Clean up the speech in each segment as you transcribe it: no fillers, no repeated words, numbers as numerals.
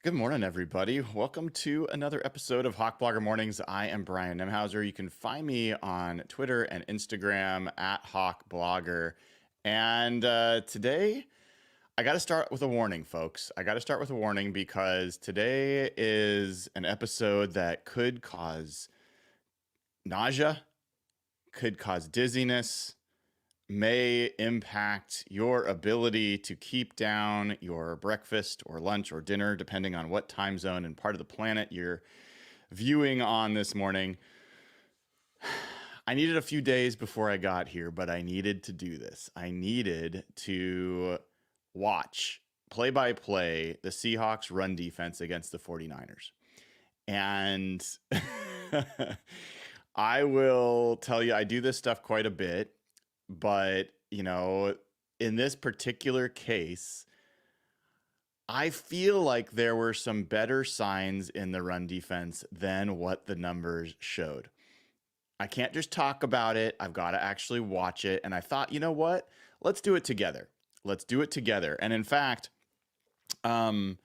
Good morning, everybody. Welcome to another episode of Hawk Blogger Mornings. I am Brian Nemhauser. You can find me on Twitter and Instagram at Hawk Blogger. And today, I got to start with a warning, folks. I got to start with a warning because today is an episode that could cause nausea, could cause dizziness, may impact your ability to keep down your breakfast or lunch or dinner, depending on what time zone and part of the planet you're viewing on this morning. I needed a few days before I got here, but I needed to do this. I needed to watch play by play the Seahawks run defense against the 49ers. And I will tell you, I do this stuff quite a bit. But, in this particular case, I feel like there were some better signs in the run defense than what the numbers showed. I can't just talk about it. I've got to actually watch it. And I thought, you know what? Let's do it together. Let's do it together. And in fact, I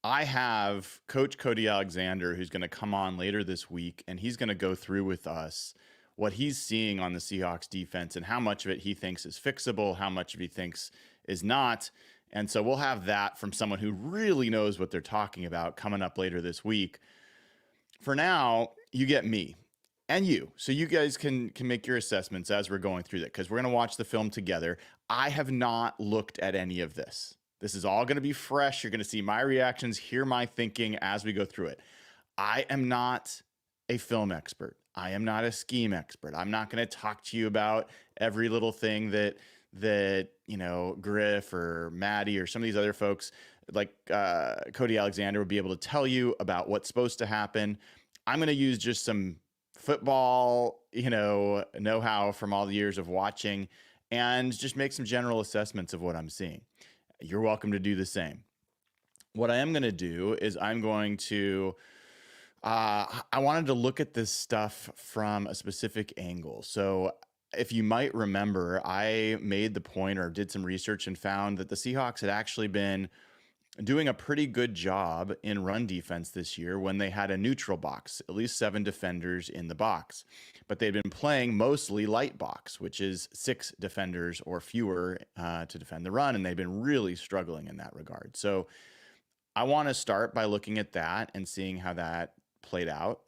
have Coach Cody Alexander, who's going to come on later this week, and he's going to go through with us what he's seeing on the Seahawks defense and how much of it he thinks is fixable, how much of he thinks is not. And so we'll have that from someone who really knows what they're talking about coming up later this week. For now, you get me and you. So you guys can make your assessments as we're going through that, because we're going to watch the film together. I have not looked at any of this. This is all going to be fresh. You're going to see my reactions, hear my thinking as we go through it. I am not a film expert. I am not a scheme expert. I'm not going to talk to you about every little thing that Griff or Maddie or some of these other folks like Cody Alexander would be able to tell you about what's supposed to happen. I'm going to use just some football, know-how from all the years of watching and just make some general assessments of what I'm seeing. You're welcome to do the same. What I am going to do is I'm going to I wanted to look at this stuff from a specific angle. So if you might remember, I made the point or did some research and found that the Seahawks had actually been doing a pretty good job in run defense this year when they had a neutral box, at least 7 defenders in the box. But they'd been playing mostly light box, which is 6 defenders or fewer to defend the run, and they've been really struggling in that regard. So I want to start by looking at that and seeing how that played out.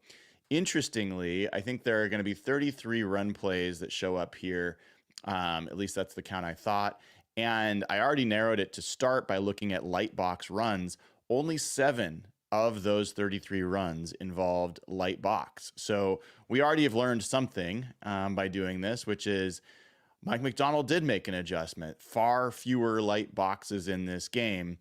Interestingly, I think there are going to be 33 run plays that show up here. At least that's the count I thought. And I already narrowed it to start by looking at light box runs. Only 7 of those 33 runs involved light box. So we already have learned something by doing this, which is Mike McDonald did make an adjustment. Far fewer light boxes in this game.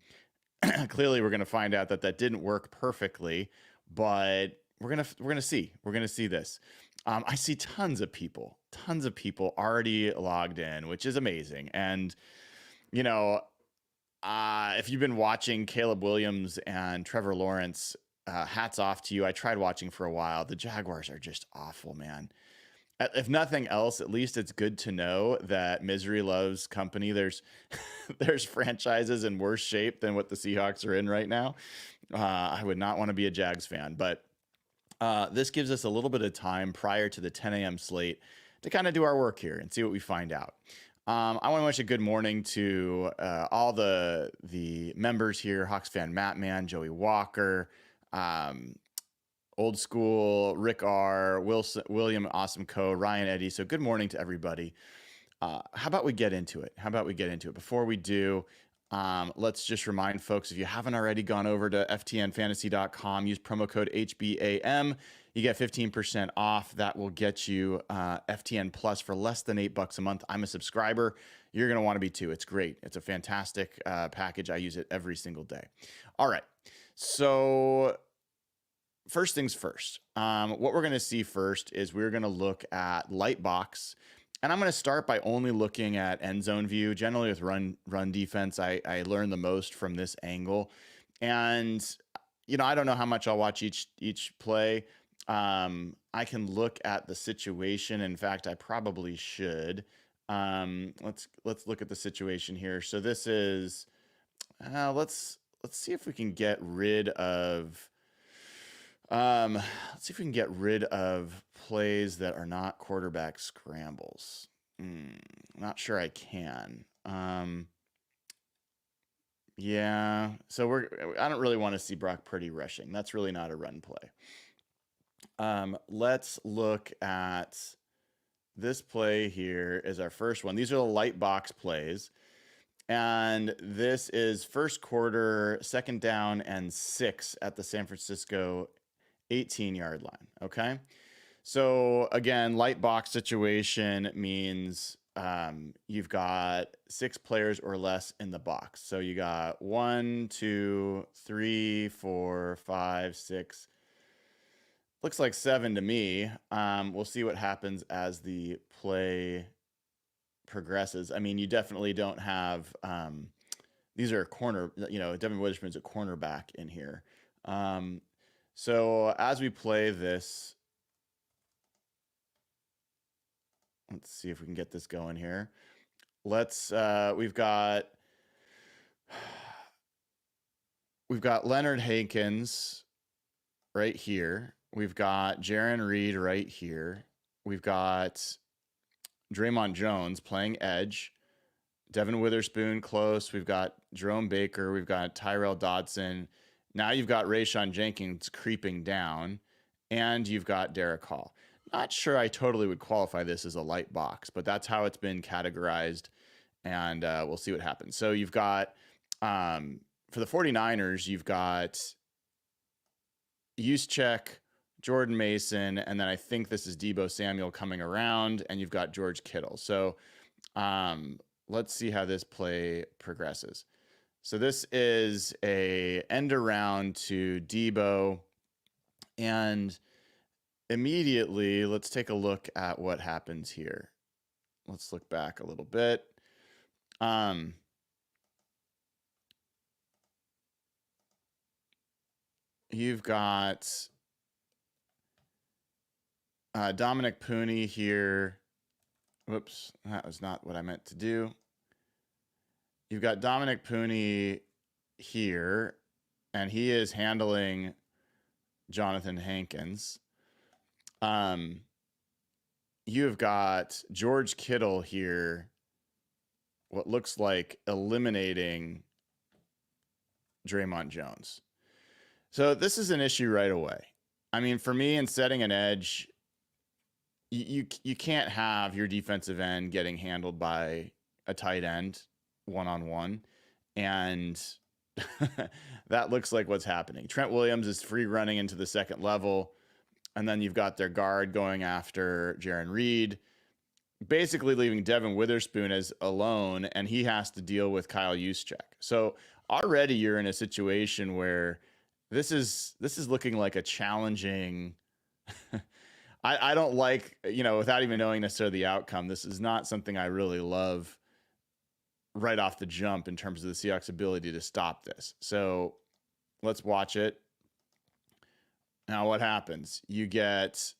Clearly, we're going to find out that didn't work perfectly, but we're gonna see this. I see tons of people already logged in, which is amazing. And if you've been watching Caleb Williams and Trevor Lawrence, hats off to you. I tried watching for a while. The Jaguars are just awful, man. If nothing else, at least it's good to know that misery loves company. There's franchises in worse shape than what the Seahawks are in right now. I would not want to be a Jags fan, but this gives us a little bit of time prior to the 10 a.m. slate to kind of do our work here and see what we find out. I want to wish a good morning to all the members here: Hawks fan Matt Man, Joey Walker, Old School, Rick R, William Awesome Co, Ryan Eddy. So good morning to everybody. How about we get into it? Before we do, let's just remind folks, if you haven't already gone over to ftnfantasy.com, use promo code HBAM. You get 15% off. That will get you FTN Plus for less than $8 a month. I'm a subscriber. You're going to want to be too. It's great. It's a fantastic package. I use it every single day. All right. So first things first, what we're going to see first is we're going to look at light box. And I'm going to start by only looking at end zone view. Generally with run defense, I learn the most from this angle. And, I don't know how much I'll watch each play. I can look at the situation. In fact, I probably should. Let's look at the situation here. So this is, let's let's see if we can get rid of plays that are not quarterback scrambles. Not sure I can. Yeah, so I don't really want to see Brock Purdy rushing. That's really not a run play. Let's look at this play here is our first one. These are the light box plays. And this is first quarter, 2nd down and 6 at the San Francisco 18-yard line. Okay. So again, light box situation means you've got 6 players or less in the box. So you got 1, 2, 3, 4, 5, 6. Looks like 7 to me. We'll see what happens as the play progresses. I mean, you definitely don't have these are corner, Devin Witherspoon's a cornerback in here. So as we play this, let's see if we can get this going here. We've got Leonard Hankins right here. We've got Jaron Reed right here. We've got Draymond Jones playing edge. Devin Witherspoon close. We've got Jerome Baker. We've got Tyrell Dodson. Now you've got Rayshon Jenkins creeping down, and you've got Derek Hall. Not sure I totally would qualify this as a light box, but that's how it's been categorized, and we'll see what happens. So you've got, for the 49ers, you've got Juszczyk, Jordan Mason, and then I think this is Deebo Samuel coming around, and you've got George Kittle. So let's see how this play progresses. So this is a end around to Deebo, and immediately let's take a look at what happens here. Let's look back a little bit. You've got Dominic Pooney here. Whoops, that was not what I meant to do. You've got Dominic Pooney here, and he is handling Jonathan Hankins. You've got George Kittle here, what looks like eliminating Draymond Jones. So this is an issue right away. I mean, for me, in setting an edge, you can't have your defensive end getting handled by a tight end one-on-one, and that looks like what's happening. Trent Williams is free running into the second level, and then you've got their guard going after Jaron Reed, basically leaving Devin Witherspoon as alone, and he has to deal with Kyle Juszczyk. So already you're in a situation where this is looking like a challenging I don't like, without even knowing necessarily the outcome, this is not something I really love right off the jump in terms of the Seahawks' ability to stop this. So let's watch it. Now what happens? You get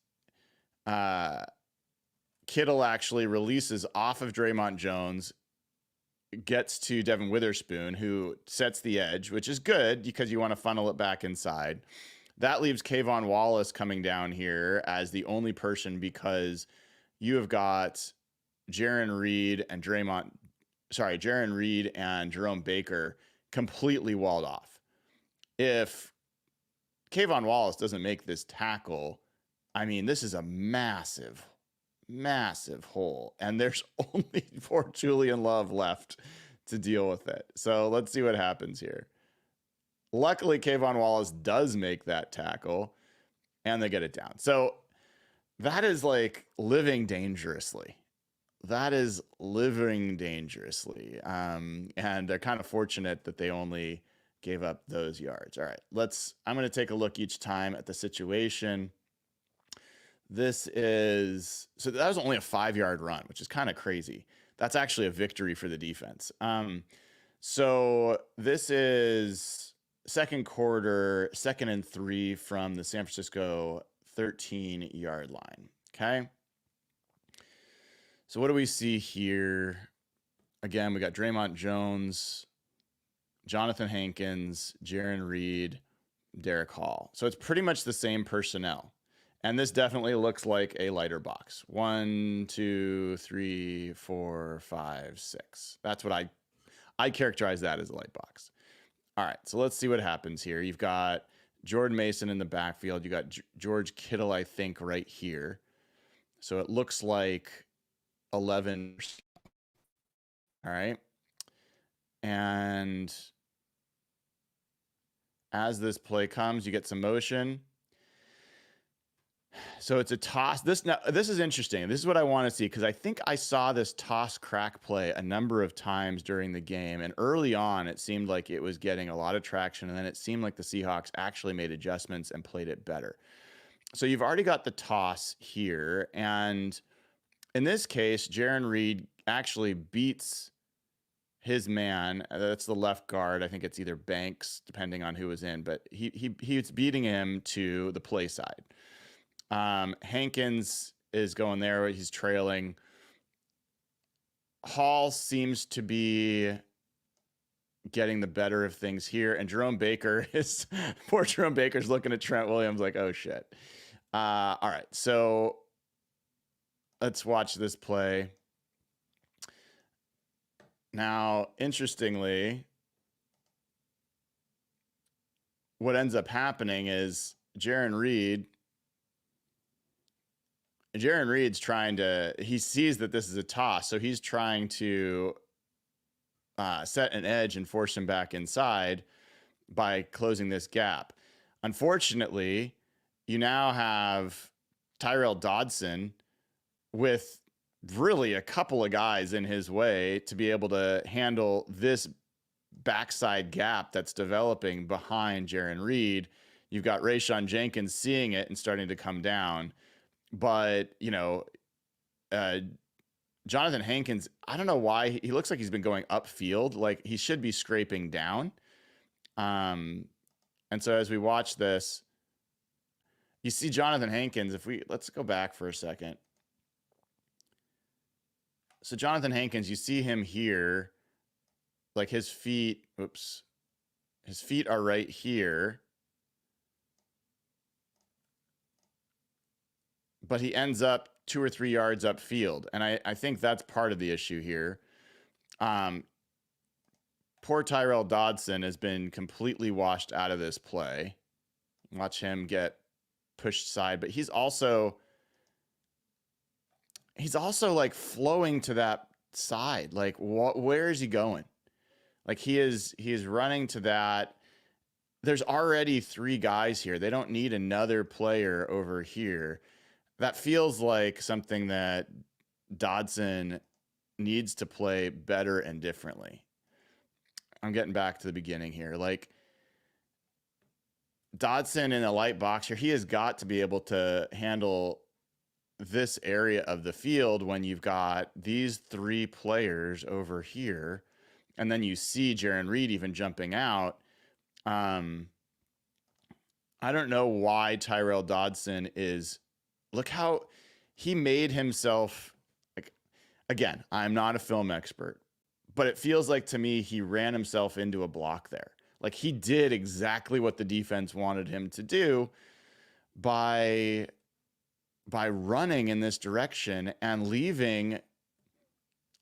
Kittle actually releases off of Draymond Jones, gets to Devin Witherspoon, who sets the edge, which is good because you want to funnel it back inside. That leaves Kayvon Wallace coming down here as the only person because you have got Jaron Reed and Jerome Baker completely walled off. If Kayvon Wallace doesn't make this tackle, I mean, this is a massive, massive hole, and there's only poor Julian Love left to deal with it. So let's see what happens here. Luckily, Kayvon Wallace does make that tackle, and they get it down. So that is like living dangerously. And they're kind of fortunate that they only gave up those yards. All right, I'm going to take a look each time at the situation. So that was only a 5-yard run, which is kind of crazy. That's actually a victory for the defense. So this is second quarter, 2nd and 3 from the San Francisco 13-yard line. Okay. So what do we see here? Again, we got Draymond Jones Jonathan Hankins, Jaron Reed, Derek Hall. So it's pretty much the same personnel. And this definitely looks like a lighter box. 1, 2, 3, 4, 5, 6. That's what I characterize that as a light box. All right, so let's see what happens here. You've got Jordan Mason in the backfield. You got George Kittle, I think, right here. So it looks like 11. All right. And as this play comes, you get some motion. So it's a toss. This is interesting. This is what I want to see, because I think I saw this toss crack play a number of times during the game. And early on, it seemed like it was getting a lot of traction. And then it seemed like the Seahawks actually made adjustments and played it better. So you've already got the toss here. And in this case, Jaron Reed actually beats his man. That's the left guard. I think it's either Banks, depending on who was in. But he's beating him to the play side. Hankins is going there. He's trailing. Hall seems to be getting the better of things here. And Jerome Baker is, poor Jerome Baker's looking at Trent Williams like, oh shit. All right. So let's watch this play. Now, interestingly, what ends up happening is Jaron Reed's trying to, he sees that this is a toss, so he's trying to set an edge and force him back inside by closing this gap. Unfortunately, you now have Tyrell Dodson with really a couple of guys in his way to be able to handle this backside gap that's developing behind Jaron Reed. You've got Rayshon Jenkins seeing it and starting to come down. But, you know, Jonathan Hankins, I don't know why. He looks like he's been going upfield. Like, he should be scraping down. And so as we watch this, you see Jonathan Hankins. Let's go back for a second. So Jonathan Hankins, you see him here, like his feet are right here. But he ends up 2 or 3 yards upfield. And I think that's part of the issue here. Poor Tyrell Dodson has been completely washed out of this play. Watch him get pushed side, but he's also like flowing to that side. Like, where is he going? Like, he is running to that. There's already 3 guys here. They don't need another player over here. That feels like something that Dodson needs to play better and differently. I'm getting back to the beginning here. Like, Dodson in a light box here, he has got to be able to handle this area of the field when you've got these 3 players over here. And then you see Jaron Reed even jumping out. I don't know why Tyrell Dodson is... Look how he made himself, like, again, I'm not a film expert, but it feels like to me he ran himself into a block there. Like, he did exactly what the defense wanted him to do by running in this direction and leaving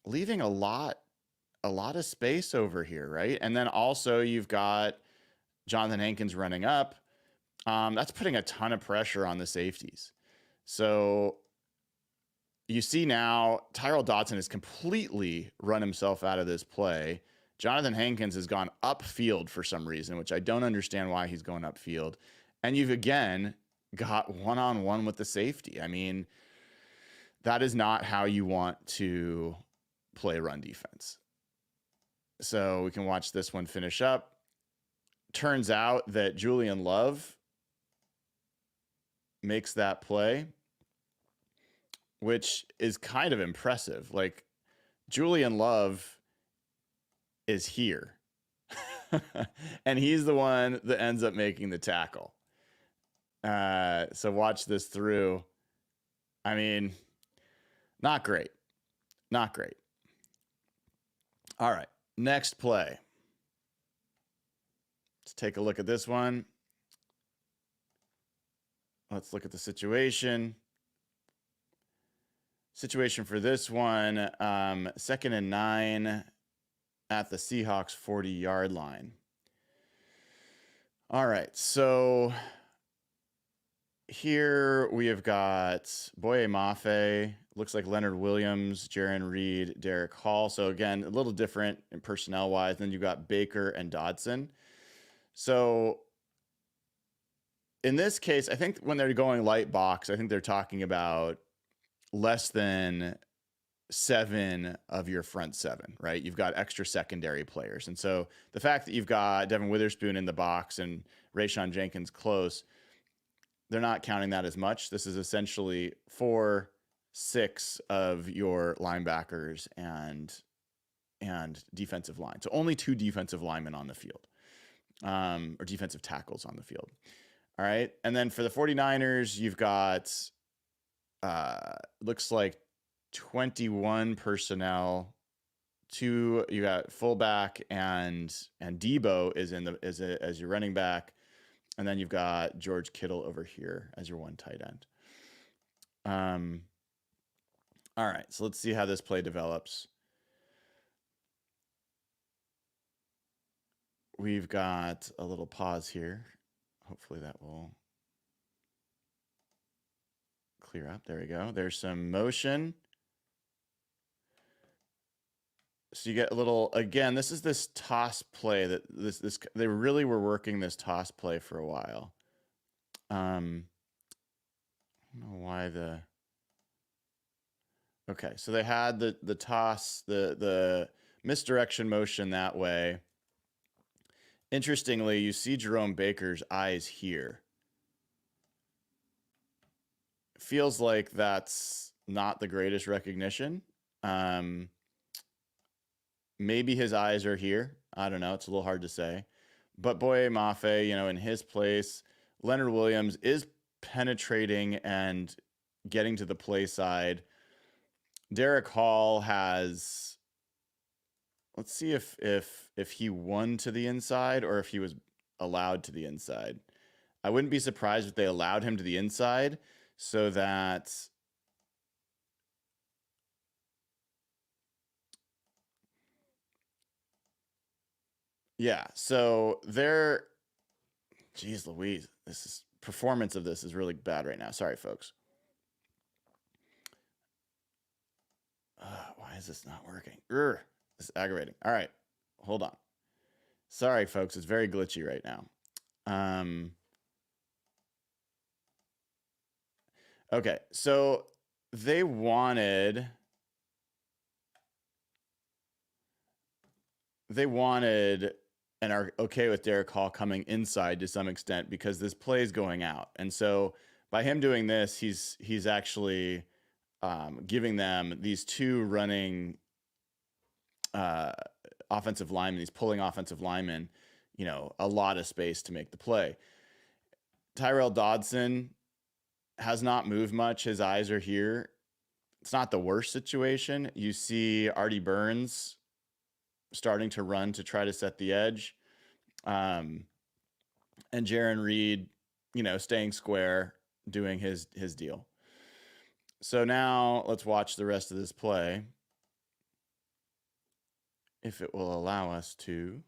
a lot of space over here, right? And then also you've got Jonathan Hankins running up. That's putting a ton of pressure on the safeties. So you see now Tyrell Dodson has completely run himself out of this play. Jonathan Hankins has gone upfield for some reason, which I don't understand why he's going upfield. And you've again got one-on-one with the safety. I mean, that is not how you want to play run defense. So we can watch this one finish up. Turns out that Julian Love makes that play, which is kind of impressive. Like, Julian Love is here. And he's the one that ends up making the tackle. So watch this through. I mean, not great. Not great. All right, next play. Let's take a look at this one. Let's look at the situation. Situation for this one, 2nd and 9 at the Seahawks 40-yard line. All right, so here we have got Boye Mafe, looks like Leonard Williams, Jaron Reed, Derek Hall. So again, a little different in personnel-wise. Then you've got Baker and Dodson. So in this case, I think when they're going light box, I think they're talking about less than 7 of your front 7, right? You've got extra secondary players. And so the fact that you've got Devin Witherspoon in the box and Rayshon Jenkins close, they're not counting that as much. This is essentially 4, 6 of your linebackers and defensive line. So only 2 defensive linemen on the field, or defensive tackles on the field. All right. And then for the 49ers, you've got, looks like 21 personnel. You got fullback and Debo is as your running back. And then you've got George Kittle over here as your 1 tight end. All right, so let's see how this play develops. We've got a little pause here. Hopefully that will clear up. There we go. There's some motion. So you get a little, again, this is this toss play that they really were working this toss play for a while. I don't know why okay, so they had the toss, the misdirection motion that way. Interestingly, you see Jerome Baker's eyes here. Feels like that's not the greatest recognition. Maybe his eyes are here. I don't know. It's a little hard to say. But Boye Mafe, in his place, Leonard Williams is penetrating and getting to the play side. Derek Hall has, let's see if he won to the inside or if he was allowed to the inside. I wouldn't be surprised if they allowed him to the inside so that so geez Louise, performance of this is really bad right now. Sorry, folks. Why is this not working? This is aggravating. All right, hold on. Sorry, folks. It's very glitchy right now. Okay, so they wanted and are okay with Derek Hall coming inside to some extent because this play is going out. And so by him doing this, he's actually giving them these 2 running offensive linemen, these pulling offensive linemen, a lot of space to make the play. Tyrell Dodson has not moved much. His eyes are here. It's not the worst situation. You see Artie Burns starting to run to try to set the edge. And Jaron Reed, staying square, doing his deal. So now let's watch the rest of this play. If it will allow us to.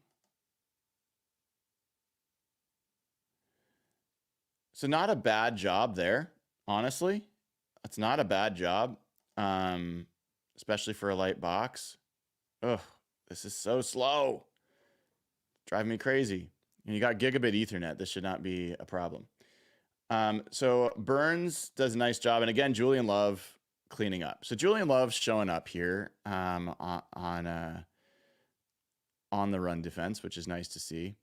So not a bad job there, honestly. It's not a bad job, especially for a light box. Ugh, this is so slow. Driving me crazy. And you got gigabit Ethernet. This should not be a problem. So Burns does a nice job. And again, Julian Love cleaning up. So Julian Love's showing up here on the run defense, which is nice to see.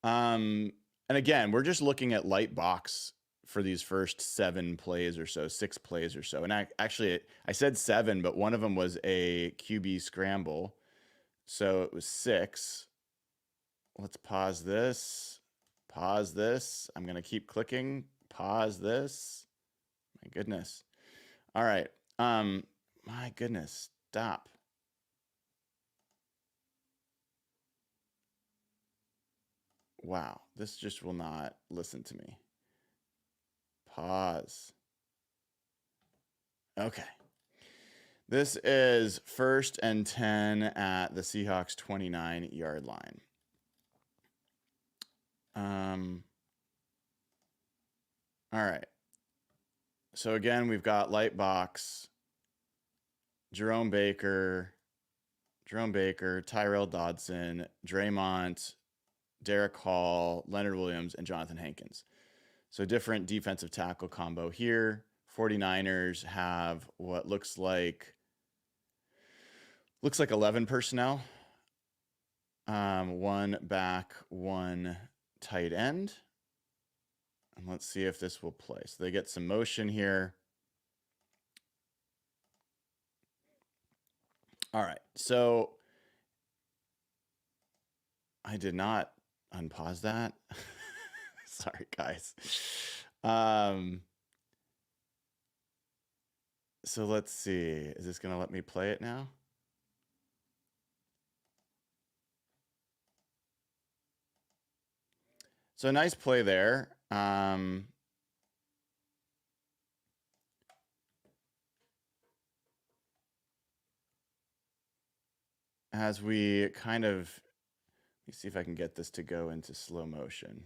And again, we're just looking at light box for these first 7 plays or so, 6 plays or so. And actually, I said 7, but one of them was a QB scramble. So it was 6. Let's pause this. Pause this. I'm going to keep clicking. Pause this. My goodness. All right. My goodness. Stop. Wow, this just will not listen to me. Pause. Okay. This is 1st and 10 at the Seahawks 29-yard line. All right. So again, we've got light box, Jerome Baker, Tyrell Dodson, Draymond, Derek Hall, Leonard Williams, and Jonathan Hankins. So different defensive tackle combo here. 49ers have what looks like 11 personnel. One back, one tight end. And let's see if this will play. So they get some motion here. All right. So I did not unpause that. Sorry, guys. So let's see. Is this going to let me play it now? So nice play there. As we kind of, let me see if I can get this to go into slow motion.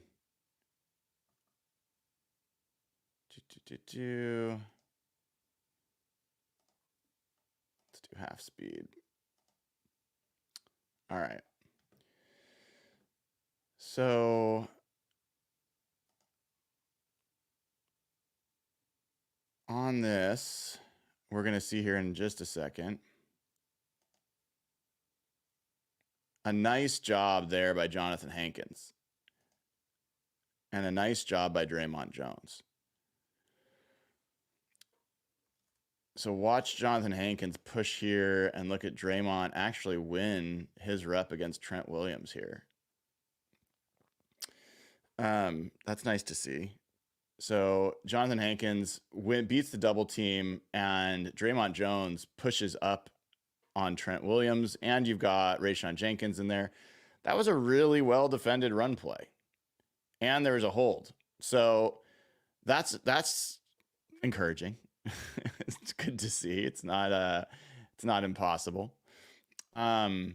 Let's do half speed. All right. So on this, we're going to see here in just a second. A nice job there by Jonathan Hankins. And a nice job by Draymond Jones. So watch Jonathan Hankins push here and look at Draymond actually win his rep against Trent Williams here. That's nice to see. So Jonathan Hankins beats the double team, and Draymond Jones pushes up on Trent Williams, and you've got Rayshon Jenkins in there. That was a really well-defended run play. And there was a hold. So that's encouraging. It's good to see. It's not impossible. Okay,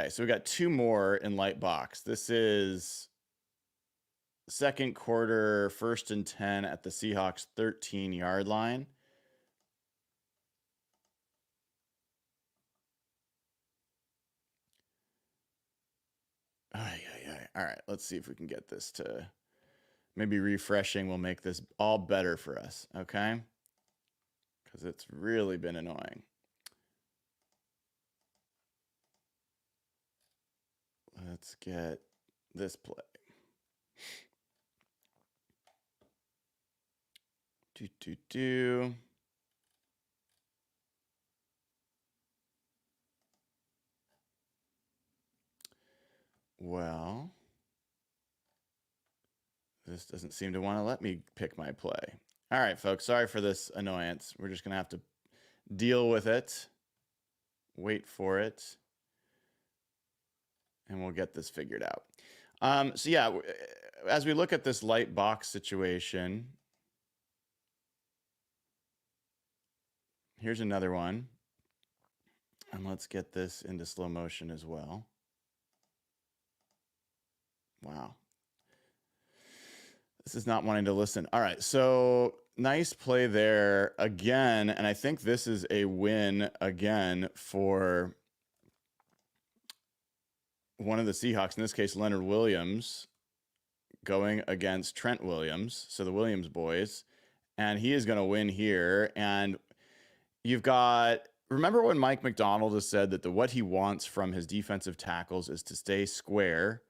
so we got two more in light box. This is second quarter, 1st and 10 at the Seahawks 13-yard line. All right, let's see if we can get this to maybe refreshing will make this all better for us, okay? Because it's really been annoying. Let's get this play. Well, this doesn't seem to want to let me pick my play. All right, folks, sorry for this annoyance. We're just going to have to deal with it, wait for it, and we'll get this figured out. So yeah, as we look at this light box situation, here's another one. And let's get this into slow motion as well. Wow. This is not wanting to listen. All right, so nice play there again. And I think this is a win again for one of the Seahawks, in this case, Leonard Williams, going against Trent Williams, so the Williams boys. And he is going to win here. And you've got, remember when Mike McDonald has said that what he wants from his defensive tackles is to stay square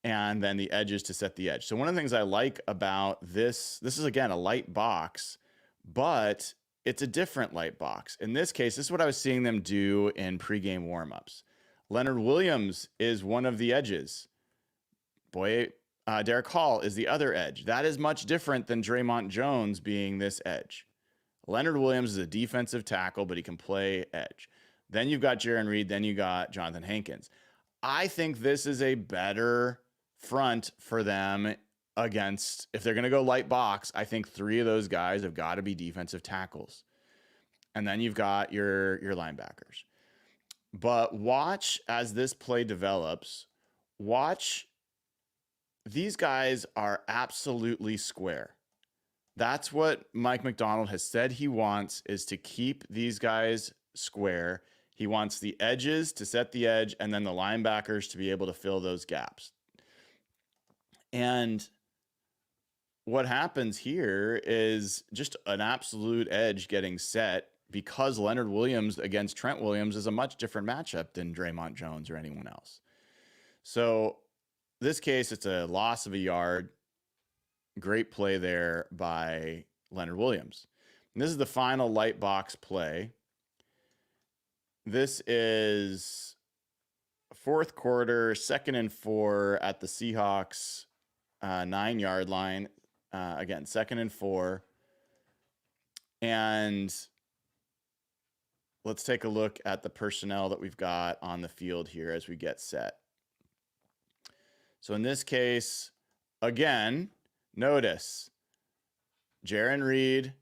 and then the edges to set the edge. So one of the things I like about this is again a light box, but it's a different light box. In this case, this is what I was seeing them do in pregame warmups. Leonard Williams is one of the edges. Derek Hall is the other edge. That is much different than Draymond Jones being this edge. Leonard Williams is a defensive tackle, but he can play edge. Then you've got Jaron Reed. Then you got Jonathan Hankins. I think this is a better front for them against, if they're going to go light box, I think 3 of those guys have got to be defensive tackles. And then you've got your linebackers. But watch as this play develops, watch, these guys are absolutely square. That's what Mike Macdonald has said he wants, is to keep these guys square. He wants the edges to set the edge and then the linebackers to be able to fill those gaps. And what happens here is just an absolute edge getting set, because Leonard Williams against Trent Williams is a much different matchup than Draymond Jones or anyone else. So this case, it's a loss of a yard. Great play there by Leonard Williams. And this is the final light box play. This is fourth quarter, 2nd and 4 at the Seahawks 9-yard line. Again, 2nd and 4. And let's take a look at the personnel that we've got on the field here as we get set. So in this case, again, notice Jarran Reed,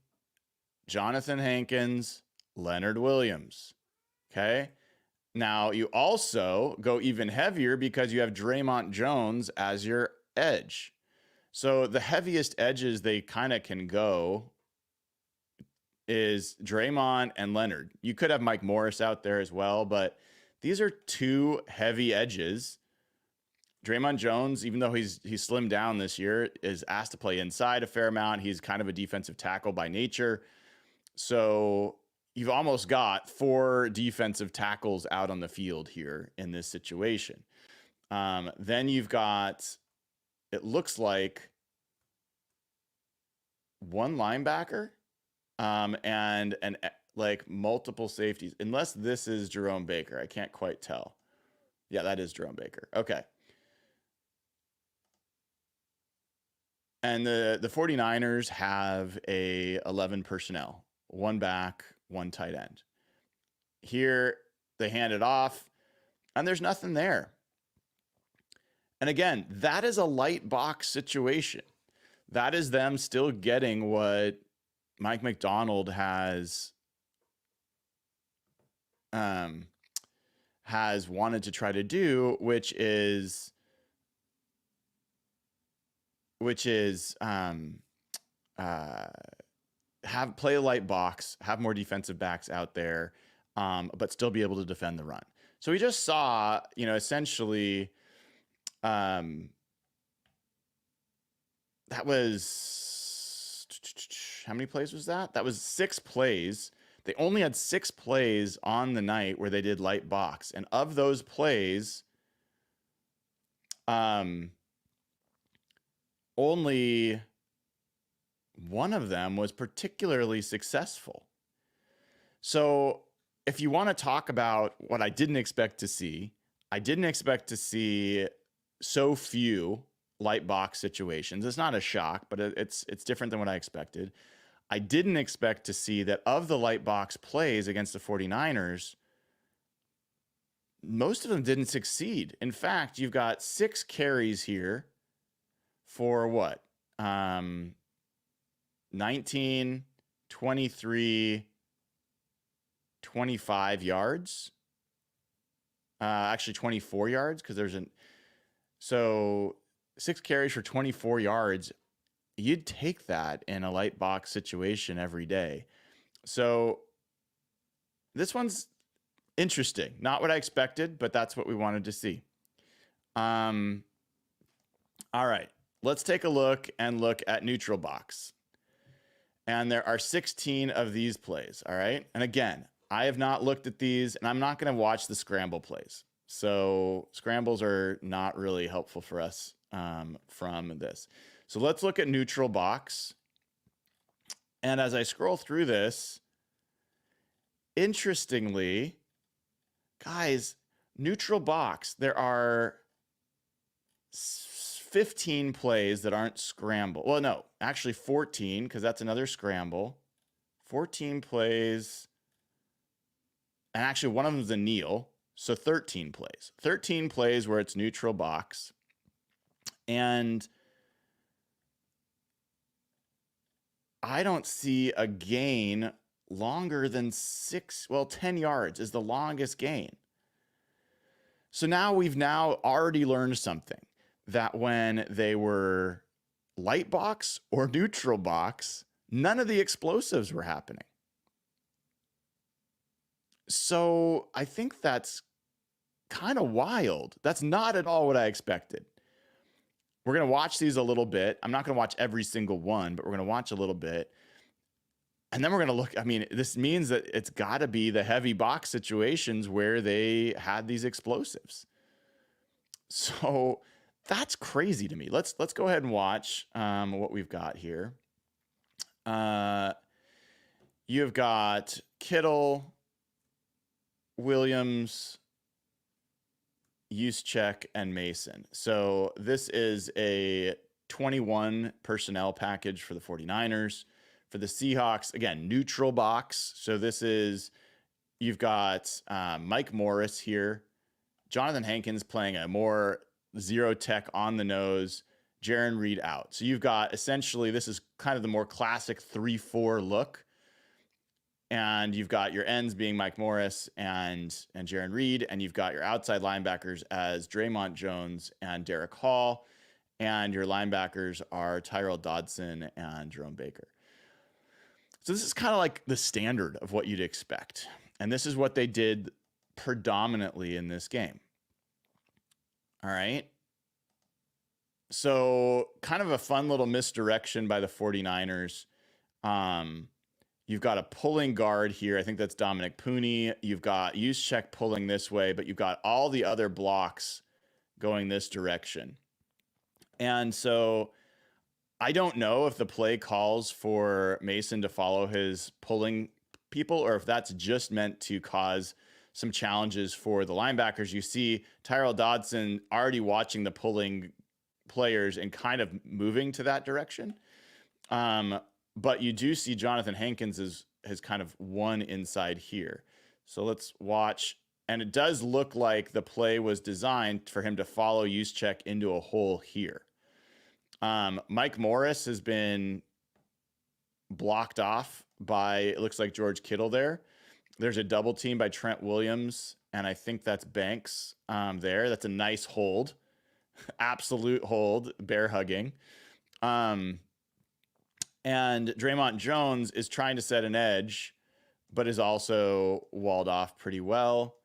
Jonathan Hankins, Leonard Williams. Okay. Now you also go even heavier because you have Draymond Jones as your edge. So the heaviest edges they kind of can go is Draymond and Leonard. You could have Mike Morris out there as well, but these are 2 heavy edges. Draymond Jones, even though he's slimmed down this year, is asked to play inside a fair amount. He's kind of a defensive tackle by nature. So you've almost got 4 defensive tackles out on the field here in this situation. Then you've got, it looks like, 1 linebacker and like multiple safeties, unless this is Jerome Baker. I can't quite tell. Yeah, that is Jerome Baker. Okay. And the 49ers have a 11 personnel, 1 back, 1 tight end. Here they hand it off and there's nothing there. And again, that is a light box situation. That is them still getting what Mike Macdonald has wanted to try to do, which is play a light box, have more defensive backs out there, but still be able to defend the run. So we just saw, essentially, that was, how many plays was that? That was 6 plays. They only had 6 plays on the night where they did light box. And of those plays, only one of them was particularly successful. So if you want to talk about what I didn't expect to see, I didn't expect to see so few light box situations. It's not a shock, but it's different than what I expected. I didn't expect to see that of the light box plays against the 49ers, most of them didn't succeed. In fact, you've got 6 carries here for what? 19, 23, 25 yards. Actually 24 yards, because so 6 carries for 24 yards. You'd take that in a light box situation every day. So this one's interesting. Not what I expected, but that's what we wanted to see. All right, let's take a look at neutral box. And there are 16 of these plays, all right? And again, I have not looked at these, and I'm not going to watch the scramble plays. So scrambles are not really helpful for us from this. So let's look at neutral box. And as I scroll through this, interestingly, guys, neutral box, there are 15 plays that aren't scramble. Well, no, actually 14, because that's another scramble. 14 plays. And actually one of them is a kneel. So 13 plays. 13 plays where it's neutral box. And I don't see a gain longer than 10 yards is the longest gain. So now we've already learned something, that when they were light box or neutral box, none of the explosives were happening. So I think that's kind of wild. That's not at all what I expected. We're going to watch these a little bit. I'm not going to watch every single one, but we're going to watch a little bit. And then we're going to look. I mean, this means that it's got to be the heavy box situations where they had these explosives. So that's crazy to me. Let's go ahead and watch what we've got here. You've got Kittle, Williams, Juszczyk, and Mason. So this is a 21 personnel package for the 49ers. For the Seahawks, again, neutral box. So this is, you've got Mike Morris here, Jonathan Hankins playing a more zero tech on the nose, Jaron Reed out. So you've got essentially, this is kind of the more classic 3-4 look. And you've got your ends being Mike Morris and Jaron Reed, and you've got your outside linebackers as Draymond Jones and Derek Hall, and your linebackers are Tyrell Dodson and Jerome Baker. So this is kind of like the standard of what you'd expect. And this is what they did predominantly in this game. All right. So kind of a fun little misdirection by the 49ers. You've got a pulling guard here. I think that's Dominic Pooney. You've got Juszczyk pulling this way, but you've got all the other blocks going this direction. And so I don't know if the play calls for Mason to follow his pulling people, or if that's just meant to cause some challenges for the linebackers. You see Tyrell Dodson already watching the pulling players and kind of moving to that direction. But you do see Jonathan Hankins has kind of one inside here. So let's watch. And it does look like the play was designed for him to follow Juszczyk into a hole here. Mike Morris has been blocked off by, it looks like, George Kittle there. There's a double team by Trent Williams, and I think that's Banks there. That's a nice hold. Absolute hold, bear hugging. And Draymond Jones is trying to set an edge, but is also walled off pretty well.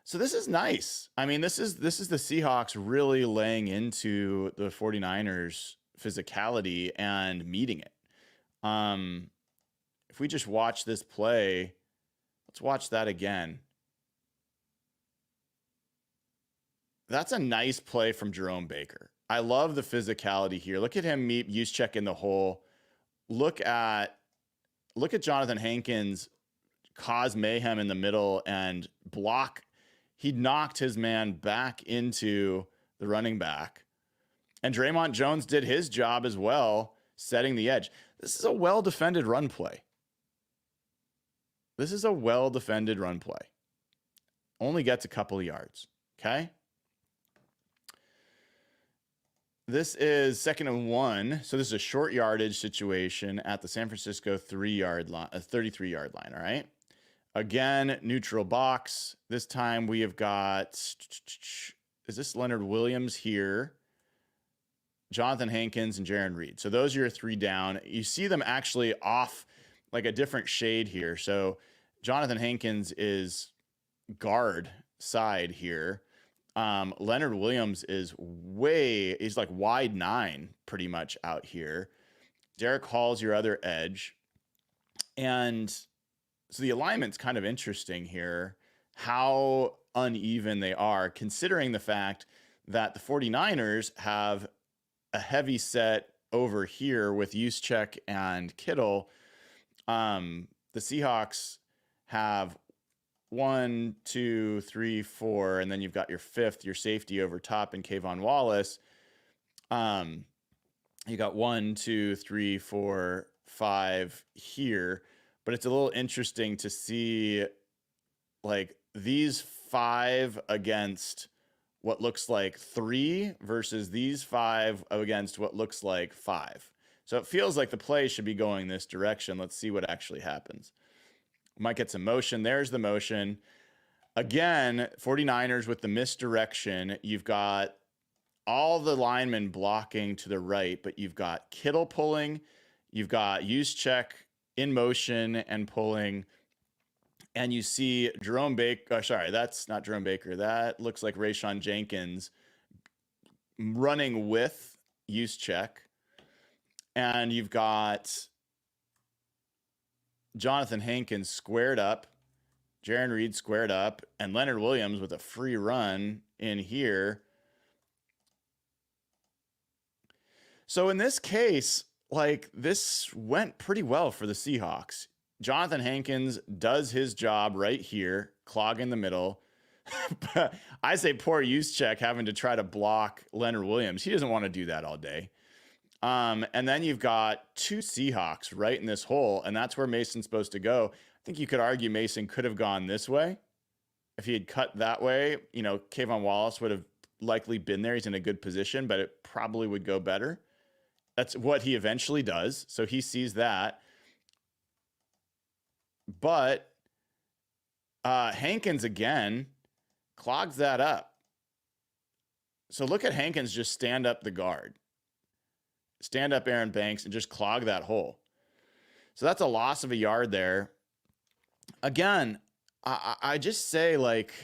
So this is nice. I mean, this is the Seahawks really laying into the 49ers physicality and meeting it. If we just watch this play, let's watch that again. That's a nice play from Jerome Baker. I love the physicality here. Look at him meet Juszczyk in the hole. Look at Jonathan Hankins cause mayhem in the middle and block. He knocked his man back into the running back. And Draymond Jones did his job as well, setting the edge. This is a well-defended run play. This is a well-defended run play. Only gets a couple of yards, okay? This is 2nd and 1. So this is a short yardage situation at the San Francisco 33-yard line, all right? Again, neutral box. This time we have got, is this Leonard Williams here? Jonathan Hankins and Jaron Reed. So those are your three down. You see them actually off like a different shade here. So Jonathan Hankins is guard side here. Leonard Williams is he's like wide 9 pretty much out here. Derek Hall's your other edge. And so the alignment's kind of interesting here, how uneven they are, considering the fact that the 49ers have a heavy set over here with Juszczyk and Kittle. The Seahawks have 1, 2, 3, 4, and then you've got your fifth, your safety over top in Kayvon Wallace. You got 1, 2, 3, 4, 5 here, but it's a little interesting to see like these 5 against what looks like 3 versus these 5 against what looks like 5. So it feels like the play should be going this direction. Let's see what actually happens. Might get some motion. There's the motion. Again, 49ers with the misdirection. You've got all the linemen blocking to the right, but you've got Kittle pulling. You've got Juszczyk in motion and pulling. And you see Jerome Baker. Sorry, that's not Jerome Baker. That looks like Rayshon Jenkins running with Juszczyk. And you've got Jonathan Hankins squared up, Jaron Reed squared up, and Leonard Williams with a free run in here. So in this case, like, this went pretty well for the Seahawks. Jonathan Hankins does his job right here, clogging the middle. But I say poor Juszczyk having to try to block Leonard Williams. He doesn't want to do that all day. And then you've got 2 Seahawks right in this hole, and that's where Mason's supposed to go. I think you could argue Mason could have gone this way. If he had cut that way, you know, Kayvon Wallace would have likely been there. He's in a good position, but it probably would go better. That's what he eventually does. So he sees that. But Hankins, again, clogs that up. So look at Hankins just stand up the guard. Stand up Aaron Banks and just clog that hole. So that's a loss of a yard there. Again, I just say, like,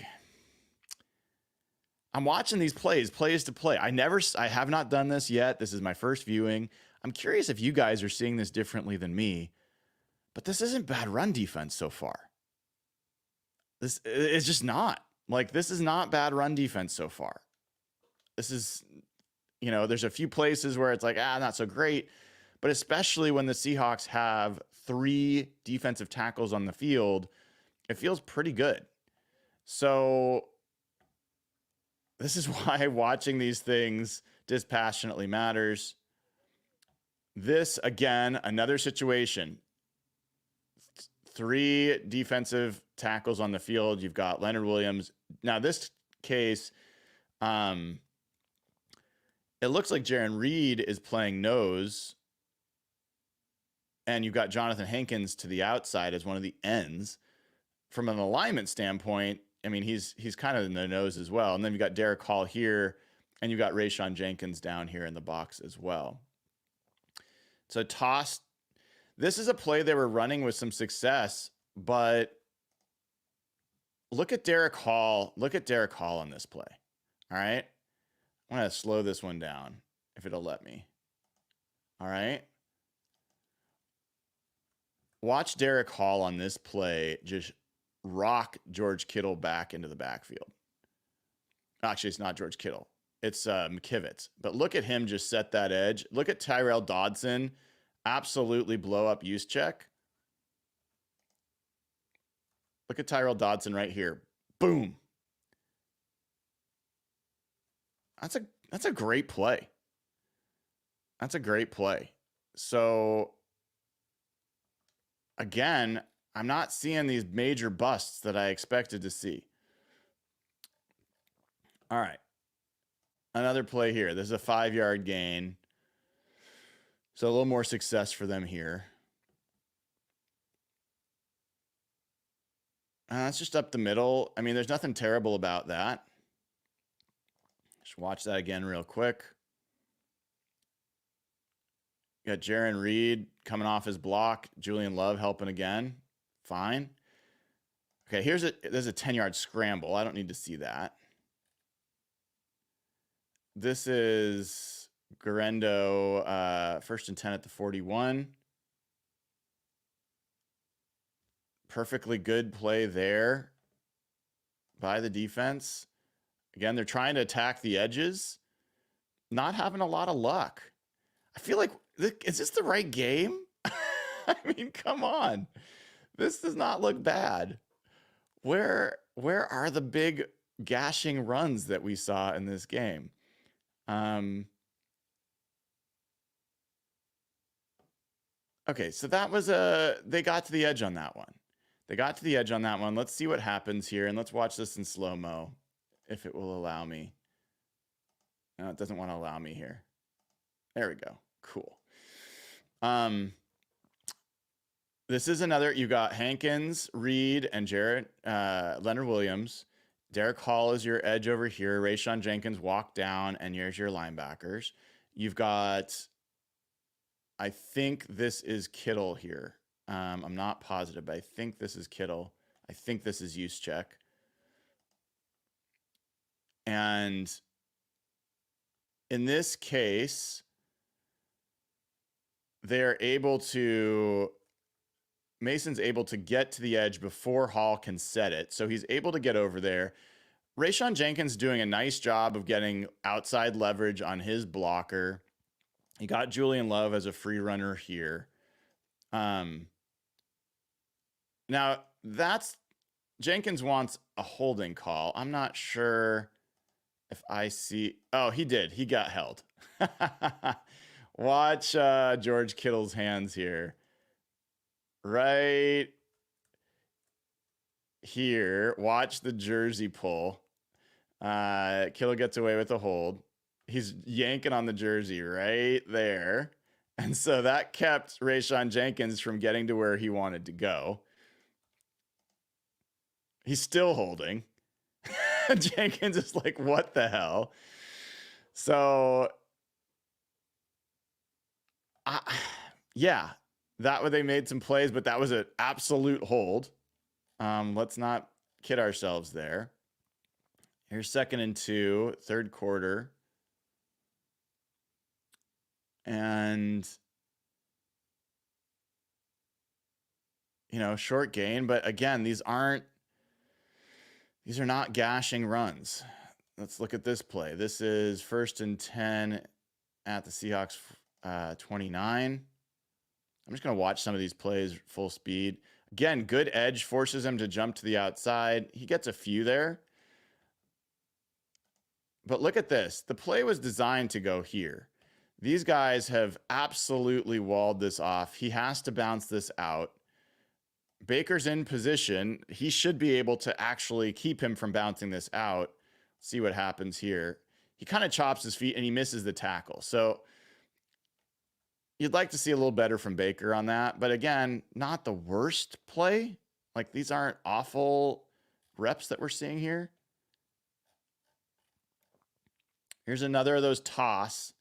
I'm watching these plays to play. I have not done this yet. This is my first viewing. I'm curious if you guys are seeing this differently than me, but this isn't bad run defense so far. This is just not. Like, this is not bad run defense so far. This is, you know, there's a few places where it's like, not so great, but especially when the Seahawks have 3 defensive tackles on the field, it feels pretty good. So this is why watching these things dispassionately matters. This, again, another situation. 3 defensive tackles on the field. You've got Leonard Williams. Now, this case, it looks like Jaron Reed is playing nose, and you've got Jonathan Hankins to the outside as one of the ends. From an alignment standpoint, I mean, he's kind of in the nose as well. And then you've got Derek Hall here, and you've got Rayshon Jenkins down here in the box as well. So toss. This is a play they were running with some success, but look at Derek Hall. Look at Derek Hall on this play. All right. I'm going to slow this one down if it'll let me. All right. Watch Derek Hall on this play just rock George Kittle back into the backfield. Actually, it's not George Kittle. It's McKivitz. But look at him just set that edge. Look at Tyrell Dodson absolutely blow up Juszczyk. Look at Tyrell Dodson right here. Boom. That's a great play. That's a great play. So again, I'm not seeing these major busts that I expected to see. All right. Another play here. This is a 5-yard gain. So a little more success for them here. It's just up the middle. I mean, there's nothing terrible about that. Just watch that again real quick. You got Jaron Reed coming off his block. Julian Love helping again. Fine. Okay, there's a 10-yard scramble. I don't need to see that. This is Garendo, 1st and 10 at the 41. Perfectly good play there by the defense. Again, they're trying to attack the edges. Not having a lot of luck. I feel like, is this the right game? I mean, come on. This does not look bad. Where are the big gashing runs that we saw in this game? Okay, so that was they got to the edge on that one. They got to the edge on that one. Let's see what happens here, and let's watch this in slow-mo, if it will allow me. No, it doesn't want to allow me here. There we go. Cool. This is another, you got Hankins, Reed, and Leonard Williams. Derek Hall is your edge over here. Rayshon Jenkins walk down, and here's your linebackers. You've got, I think this is Kittle here. I'm not positive, but I think this is Kittle. I think this is Juszczyk. And in this case, they're able to, Mason's able to get to the edge before Hall can set it. So he's able to get over there. Rayshon Jenkins doing a nice job of getting outside leverage on his blocker. He got Julian Love as a free runner here. Now, Jenkins wants a holding call. I'm not sure if I see. Oh, he did. He got held. Watch George Kittle's hands here. Right here. Watch the jersey pull. Kittle gets away with a hold. He's yanking on the jersey right there. And so that kept Rayshon Jenkins from getting to where he wanted to go. He's still holding. Jenkins is like, what the hell? So, yeah, that way they made some plays, but that was an absolute hold. Let's not kid ourselves there. Here's 2nd and 2, third quarter. And, short gain. But again, these are not gashing runs. Let's look at this play. This is 1st and 10 at the Seahawks 29. I'm just going to watch some of these plays full speed. Again, good edge, forces him to jump to the outside. He gets a few there. But look at this. The play was designed to go here. These guys have absolutely walled this off. He has to bounce this out. Baker's in position. He should be able to actually keep him from bouncing this out. See what happens here. He kind of chops his feet and he misses the tackle. So you'd like to see a little better from Baker on that. But again, not the worst play. Like, these aren't awful reps that we're seeing here. Here's another of those toss.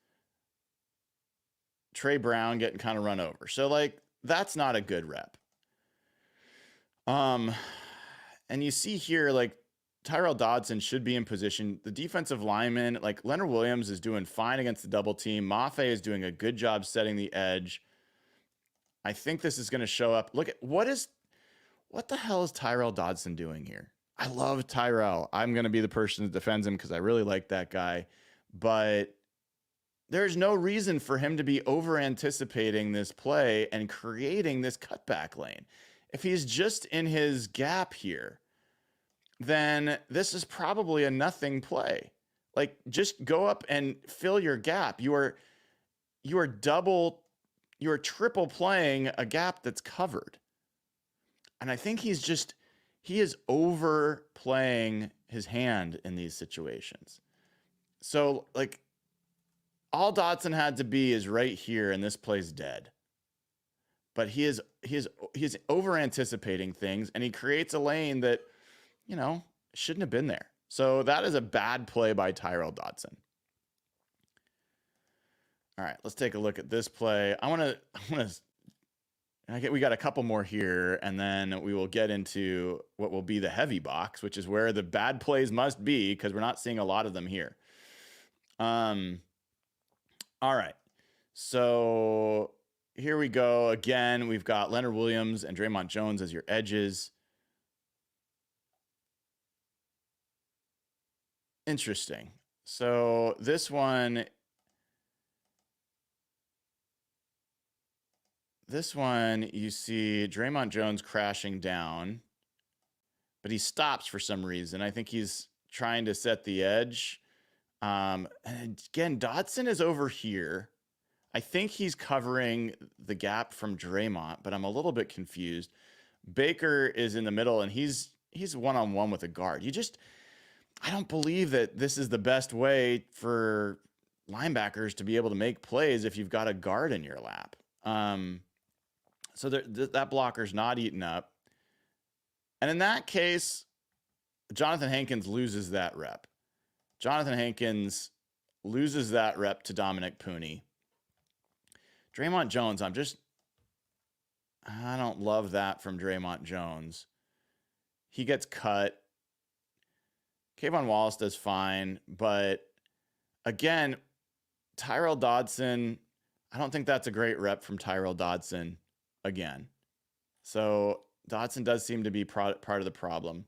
Trey Brown getting kind of run over. So, like, that's not a good rep. And you see here, like, Tyrell Dodson should be in position. The defensive lineman, like Leonard Williams, is doing fine against the double team. Mafe is doing a good job setting the edge. I think this is going to show up. Look at what the hell is Tyrell Dodson doing here? I love Tyrell. I'm going to be the person that defends him because I really like that guy. But there's no reason for him to be over anticipating this play and creating this cutback lane. If he's just in his gap here, then this is probably a nothing play. Like, just go up and fill your gap. You are triple playing a gap that's covered. And I think he is overplaying his hand in these situations. So, like, all Dotson had to be is right here, and this play's dead. But he is over anticipating things, and he creates a lane that, shouldn't have been there. So that is a bad play by Tyrell Dodson. All right, let's take a look at this play. We got a couple more here, and then we will get into what will be the heavy box, which is where the bad plays must be, because we're not seeing a lot of them here. All right, so here we go. Again, we've got Leonard Williams and Draymond Jones as your edges. Interesting. So this one you see Draymond Jones crashing down, but he stops for some reason. I think he's trying to set the edge. And again, Dodson is over here. I think he's covering the gap from Draymond, but I'm a little bit confused. Baker is in the middle, and he's one-on-one with a guard. I don't believe that this is the best way for linebackers to be able to make plays if you've got a guard in your lap. So that blocker's not eaten up. And in that case, Jonathan Hankins loses that rep. Jonathan Hankins loses that rep to Dominic Pooney. Draymond Jones, I don't love that from Draymond Jones. He gets cut. Kayvon Wallace does fine, but again, Tyrell Dodson, I don't think that's a great rep from Tyrell Dodson again. So Dodson does seem to be part of the problem.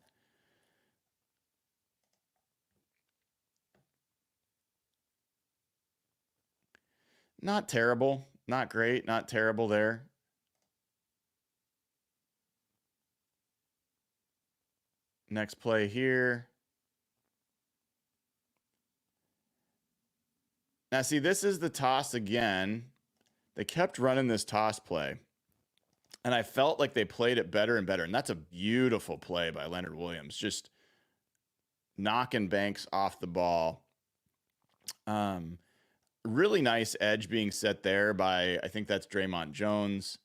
Not terrible, not great, not terrible there. Next play here. Now, see, this is the toss again. They kept running this toss play, and I felt like they played it better and better. And that's a beautiful play by Leonard Williams, just knocking Banks off the ball. Really nice edge being set there by, I think that's Draymond Jones.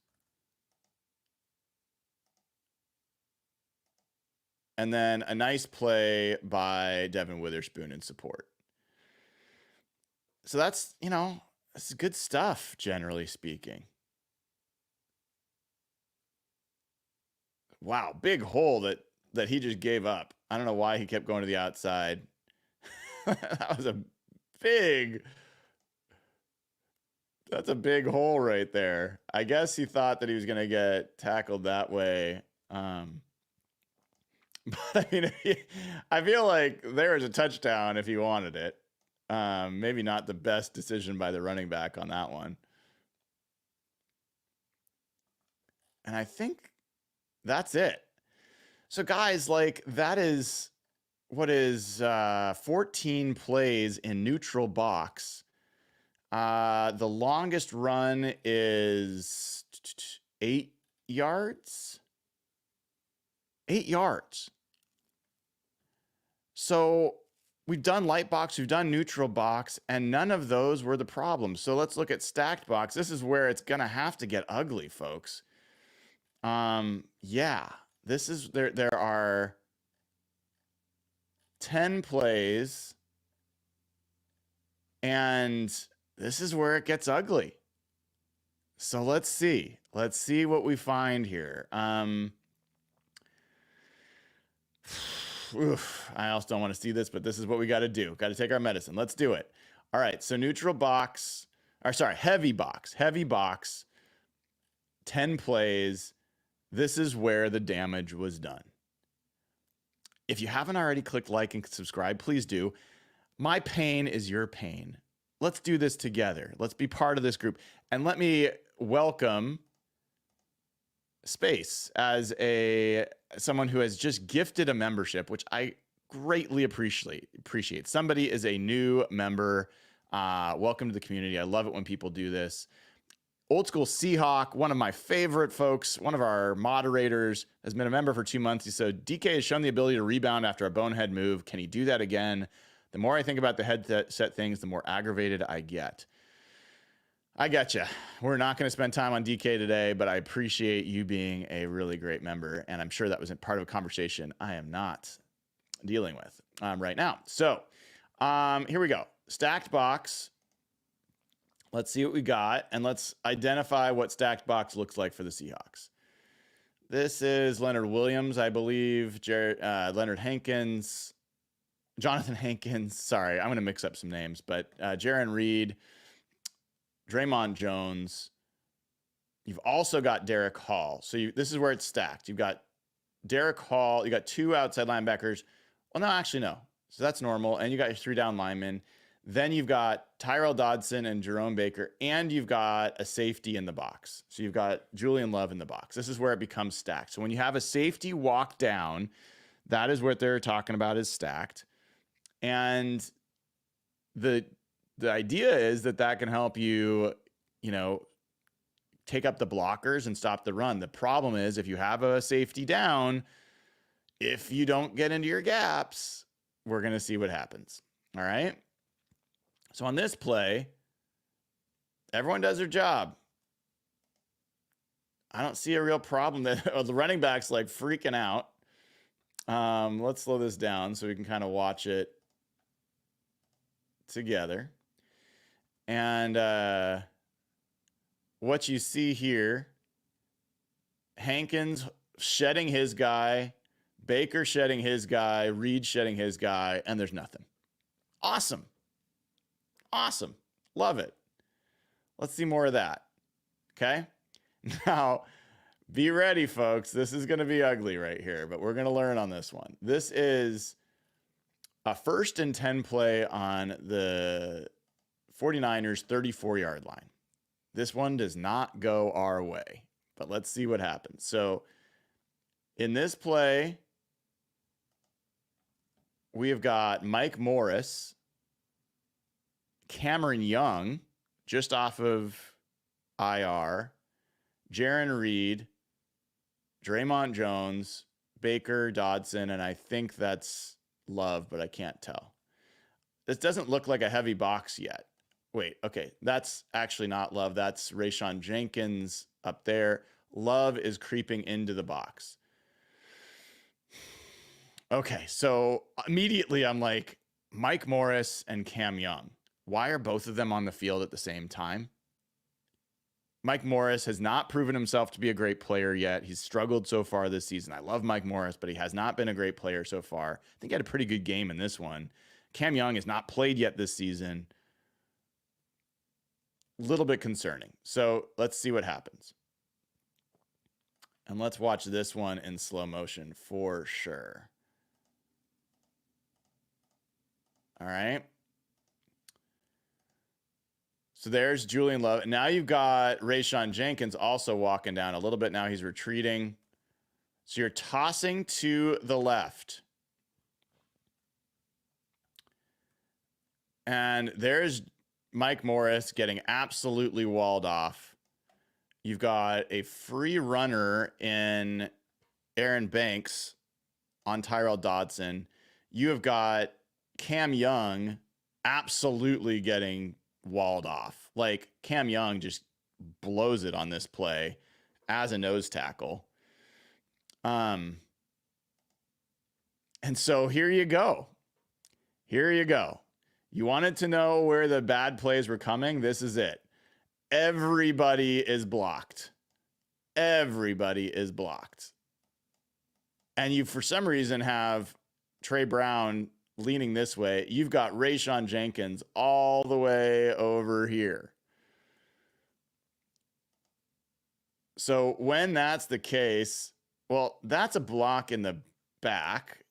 And then a nice play by Devin Witherspoon in support. So that's, that's good stuff, generally speaking. Wow, big hole that he just gave up. I don't know why he kept going to the outside. That's a big hole right there. I guess he thought that he was going to get tackled that way. But I mean, I feel like there was a touchdown if he wanted it. Maybe not the best decision by the running back on that one. And I think that's it. So guys, that is what is 14 plays in neutral box. The longest run is 8 yards. 8 yards. So we've done light box, we've done neutral box, and none of those were the problem. So let's look at stacked box. This is where it's going to have to get ugly, folks. Yeah, this is there are 10 plays, and this is where it gets ugly. So let's see what we find here. I also don't want to see this, but this is what we got to do. Got to take our medicine. Let's do it. All right. So heavy box, 10 plays. This is where the damage was done. If you haven't already clicked like and subscribe, please do. My pain is your pain. Let's do this together. Let's be part of this group. And let me welcome Space as someone who has just gifted a membership, which I greatly appreciate. Somebody is a new member. Welcome to the community. I love it when people do this. Old School Seahawk, one of my favorite folks, one of our moderators, has been a member for 2 months. He said, DK has shown the ability to rebound after a bonehead move. Can he do that again? The more I think about the headset things, the more aggravated I get. I getcha. We're not going to spend time on DK today, but I appreciate you being a really great member, and I'm sure that was part of a conversation I am not dealing with right now. So here we go. Stacked box. Let's see what we got, and let's identify what stacked box looks like for the Seahawks. This is Leonard Williams, I believe, Leonard Hankins, Jonathan Hankins. Sorry, I'm going to mix up some names, but Jaron Reed, Draymond Jones. You've also got Derek Hall. So this is where it's stacked. You've got Derek Hall. You got 2 outside linebackers. Well, no, actually, no. So that's normal. And you got your 3 down linemen. Then you've got Tyrell Dodson and Jerome Baker, and you've got a safety in the box. So you've got Julian Love in the box. This is where it becomes stacked. So when you have a safety walk down, that is what they're talking about is stacked. And the idea is that can help you, take up the blockers and stop the run. The problem is if you have a safety down, if you don't get into your gaps, we're going to see what happens. All right. So on this play, everyone does their job. I don't see a real problem that the running back's like freaking out. Let's slow this down so we can kind of watch it together. And what you see here, Hankins shedding his guy, Baker shedding his guy, Reed shedding his guy, and there's nothing. Awesome. Awesome. Love it. Let's see more of that. Okay. Now, be ready, folks. This is going to be ugly right here, but we're going to learn on this one. This is a 1st and 10 play on the 49ers 34-yard line. This one does not go our way, but let's see what happens. So in this play, we have got Mike Morris, Cameron Young, just off of IR, Jaron Reed, Draymond Jones, Baker, Dodson, and I think that's Love, but I can't tell. This doesn't look like a heavy box yet. Wait, okay, that's actually not Love. That's Rayshawn Jenkins up there. Love is creeping into the box. Okay, so immediately I'm like, Mike Morris and Cam Young. Why are both of them on the field at the same time? Mike Morris has not proven himself to be a great player yet. He's struggled so far this season. I love Mike Morris, but he has not been a great player so far. I think he had a pretty good game in this one. Cam Young has not played yet this season. A little bit concerning. So let's see what happens. And let's watch this one in slow motion for sure. All right. So there's Julian Love. Now you've got Rayshawn Jenkins also walking down a little bit. Now he's retreating. So you're tossing to the left. And there's Mike Morris getting absolutely walled off. You've got a free runner in Aaron Banks on Tyrell Dodson. You have got Cam Young absolutely getting walled off. Like Cam Young just blows it on this play as a nose tackle. And so here you go. Here you go. You wanted to know where the bad plays were coming? This is it. Everybody is blocked. Everybody is blocked. And you, for some reason, have Trey Brown leaning this way. You've got Rayshawn Jenkins all the way over here. So when that's the case, well, that's a block in the back.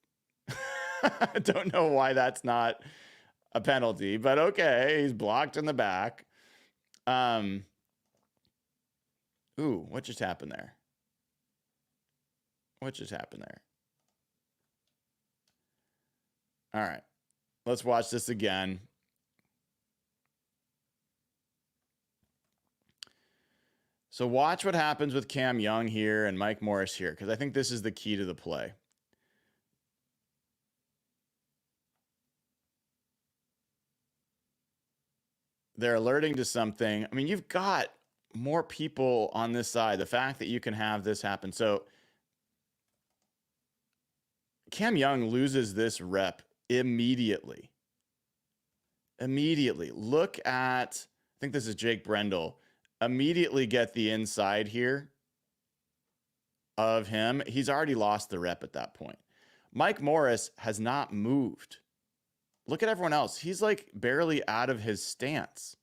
I don't know why that's not a penalty, but okay, he's blocked in the back. Ooh, what just happened there? What just happened there? All right, let's watch this again. So watch what happens with Cam Young here and Mike Morris here, because I think this is the key to the play. They're alerting to something. I mean, you've got more people on this side. The fact that you can have this happen. So Cam Young loses this rep immediately. Immediately. Look at, I think this is Jake Brendel. Immediately get the inside here of him. He's already lost the rep at that point. Mike Morris has not moved. Look at everyone else. He's like barely out of his stance.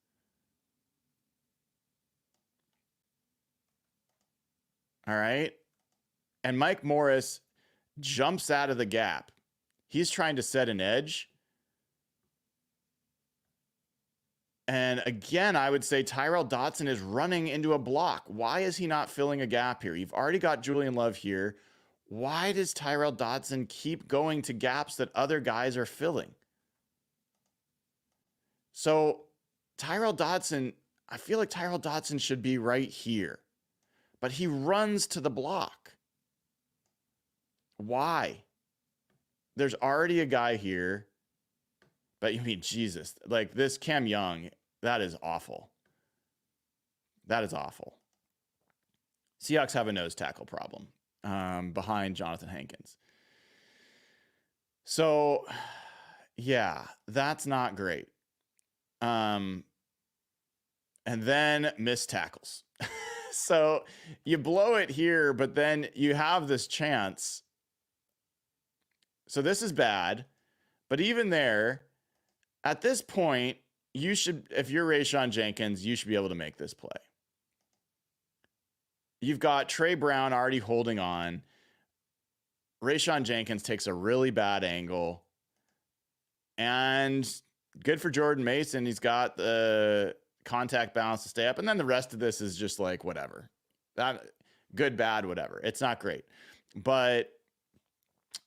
All right. And Mike Morris jumps out of the gap. He's trying to set an edge. And again, I would say Tyrell Dodson is running into a block. Why is he not filling a gap here? You've already got Julian Love here. Why does Tyrell Dodson keep going to gaps that other guys are filling? So Tyrell Dodson, I feel like Tyrell Dodson should be right here. but he runs to the block. Why? There's already a guy here, but you mean, Jesus, like this Cam Young, that is awful. That is awful. Seahawks have a nose tackle problem behind Jonathan Hankins. So, yeah, that's not great. And then missed tackles. So you blow it here, but then you have this chance. So this is bad. But even there, at this point, you should, if you're Rayshawn Jenkins, you should be able to make this play. You've got Trey Brown already holding on. Rayshawn Jenkins takes a really bad angle. And good for Jordan Mason. He's got the contact balance to stay up. And then the rest of this is just like whatever. That good, bad, whatever. It's not great. But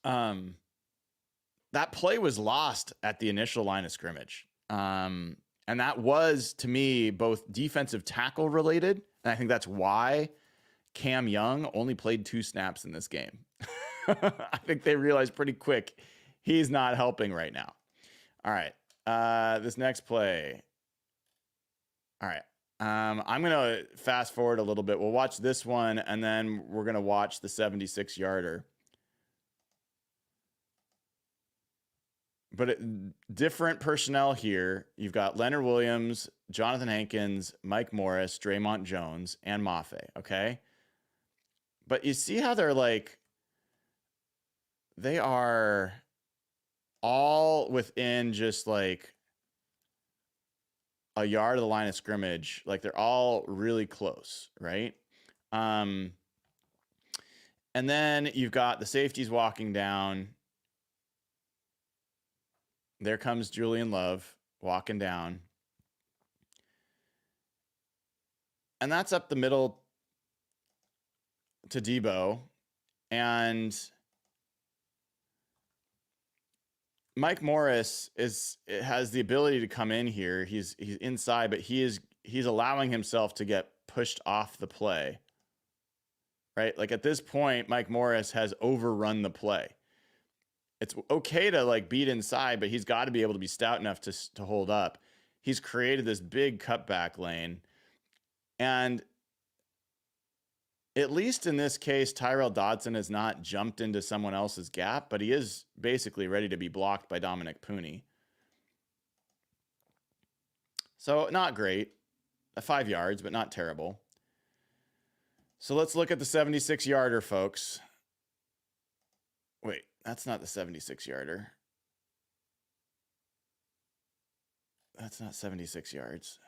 that play was lost at the initial line of scrimmage. And that was, to me, both defensive tackle related. And I think that's why Cam Young only played 2 snaps in this game. I think they realized pretty quick he's not helping right now. All right. This next play. All right. I'm going to fast forward a little bit. We'll watch this one, and then we're going to watch the 76-yarder. But different personnel here. You've got Leonard Williams, Jonathan Hankins, Mike Morris, Draymond Jones, and Mafe, okay? But you see how they're like, they are all within just like a yard of the line of scrimmage. Like they're all really close, right? And then you've got the safeties walking down. There comes Julian Love walking down. And that's up the middle to Debo. And Mike Morris has the ability to come in here. He's inside, but he's allowing himself to get pushed off the play. Right? Like at this point, Mike Morris has overrun the play. It's okay to like beat inside, but he's got to be able to be stout enough to hold up. He's created this big cutback lane. And at least in this case, Tyrell Dodson has not jumped into someone else's gap, but he is basically ready to be blocked by Dominic Pooney. So not great. 5 yards, but not terrible. So let's look at the 76-yarder, folks. Wait, that's not the 76-yarder. That's not 76 yards.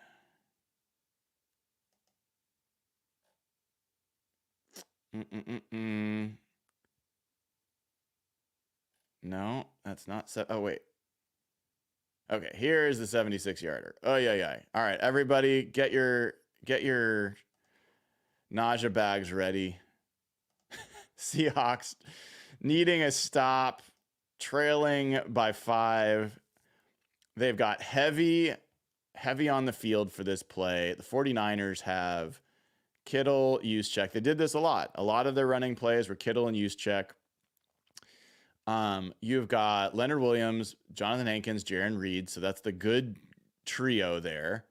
No, that's not. Oh, wait. Okay, here is the 76-yarder. Oh, yeah. All right, everybody, get your nausea bags ready. Seahawks needing a stop, trailing by 5. They've got heavy on the field for this play. The 49ers have Kittle, Juszczyk. They did this a lot. A lot of their running plays were Kittle and Juszczyk. You've got Leonard Williams, Jonathan Hankins, Jaron Reed. So that's the good trio there.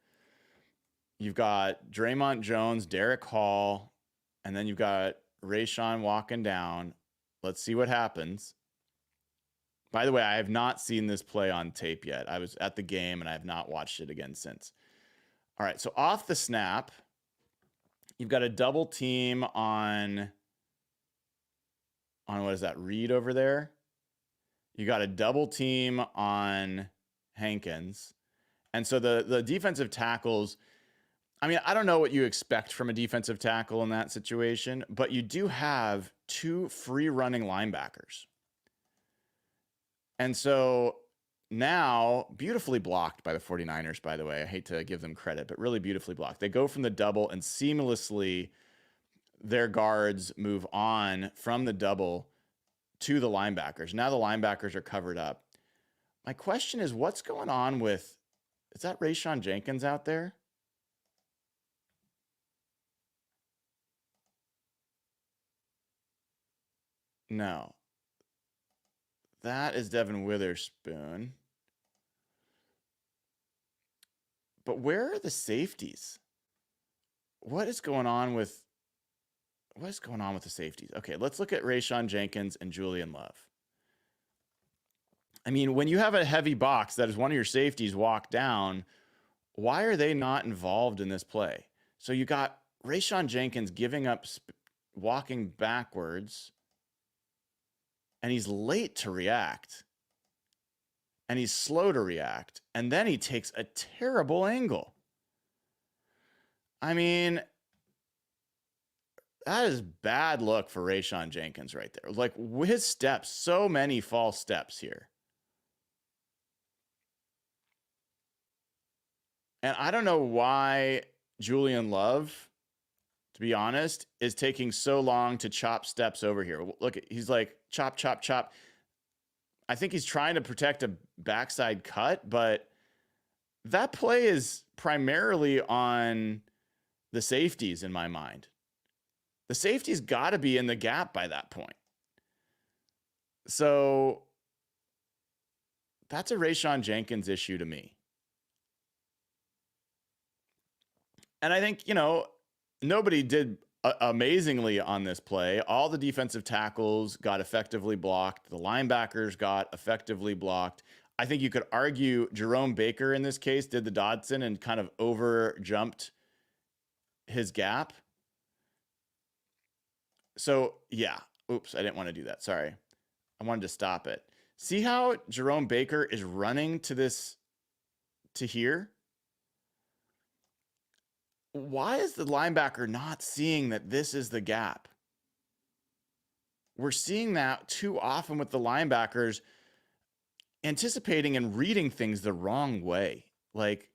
You've got Draymond Jones, Derek Hall, and then you've got Rayshawn walking down. Let's see what happens. By the way, I have not seen this play on tape yet. I was at the game and I have not watched it again since. All right, so off the snap, you've got a double team on what is that, Reed over there? You got a double team on Hankins. And so the defensive tackles, I mean, I don't know what you expect from a defensive tackle in that situation, but you do have 2 free running linebackers. And so now, beautifully blocked by the 49ers, by the way. I hate to give them credit, but really beautifully blocked. They go from the double and seamlessly their guards move on from the double to the linebackers. Now the linebackers are covered up. My question is, what's going on with, is that Rayshawn Jenkins out there? No. That is Devin Witherspoon. But where are the safeties? What is going on with the safeties? Okay, let's look at Rayshawn Jenkins and Julian Love. I mean, when you have a heavy box that is one of your safeties walk down, why are they not involved in this play? So you got Rayshawn Jenkins giving up, walking backwards, and he's late to react, and he's slow to react, and then he takes a terrible angle. I mean, that is bad luck for Rayshawn Jenkins right there. Like, his steps, so many false steps here. And I don't know why Julian Love, to be honest, is taking so long to chop steps over here. Look, he's like, chop, chop, chop. I think he's trying to protect a backside cut, but that play is primarily on the safeties in my mind. The safety's got to be in the gap by that point. So that's a Rayshawn Jenkins issue to me. And I think, nobody did amazingly on this play. All the defensive tackles got effectively blocked. The linebackers got effectively blocked. I think you could argue Jerome Baker in this case did the Dodson and kind of over jumped his gap. So yeah, oops, I didn't want to do that. Sorry. I wanted to stop it. See how Jerome Baker is running to here? Why is the linebacker not seeing that this is the gap? We're seeing that too often with the linebackers anticipating and reading things the wrong way, like